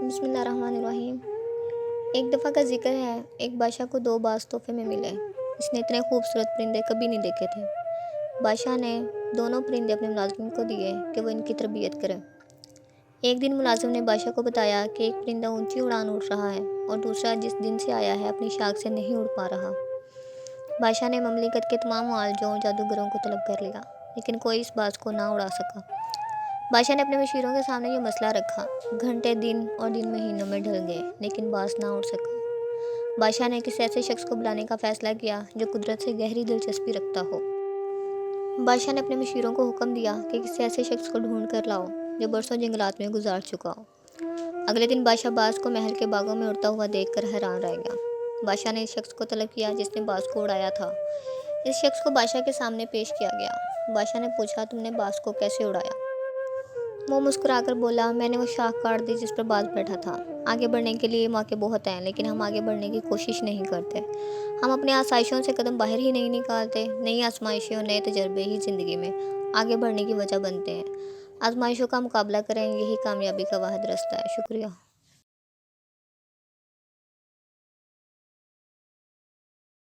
बिस्मिल्लाहिर्रहमानिर्रहीम। एक दफ़ा का ज़िक्र है, एक बादशाह को 2 बाज़ तोहफ़े में मिले। इसने इतने खूबसूरत परिंदे कभी नहीं देखे थे। बादशाह ने दोनों परिंदे अपने मुलाज़िम को दिए कि वो इनकी तरबियत करें। एक दिन मुलाज़िम ने बादशाह को बताया कि एक परिंदा ऊंची उड़ान उड़ रहा है और दूसरा जिस दिन से आया है अपनी शाख से नहीं उड़ पा रहा। बादशाह ने ममलिकत के तमाम मुआलजों और जादूगरों को तलब कर लिया, लेकिन कोई इस बाज़ को ना उड़ा सका। बादशाह ने अपने मशीरों के सामने ये मसला रखा। घंटे दिन और दिन महीनों में ढल गए, लेकिन बाज़ ना उड़ सका। बादशाह ने किसी ऐसे शख्स को बुलाने का फ़ैसला किया जो कुदरत से गहरी दिलचस्पी रखता हो। बादशाह ने अपने मशीरों को हुक्म दिया कि किसी ऐसे शख्स को ढूंढ कर लाओ जो बरसों जंगलात में गुजार चुका हो। अगले दिन बादशाह बाज़ को महल के बागों में उड़ता हुआ देखकर हैरान रह गया। बादशाह ने इस शख्स को तलब किया जिसने बाज़ को उड़ाया था। इस शख्स को बादशाह के सामने पेश किया गया। बादशाह ने पूछा, तुमने बाज़ को कैसे उड़ाया? वो मुस्कुराकर बोला, मैंने वो शाख काट दी जिस पर बाज़ बैठा था। आगे बढ़ने के लिए मौके बहुत हैं, लेकिन हम आगे बढ़ने की कोशिश नहीं करते। हम अपने आसाइशों से कदम बाहर ही नहीं निकालते। नई आजमाइशें और नए तजर्बे ही ज़िंदगी में आगे बढ़ने की वजह बनते हैं। आजमाइशों का मुकाबला करें, यही कामयाबी का वाहिद रास्ता है। शुक्रिया।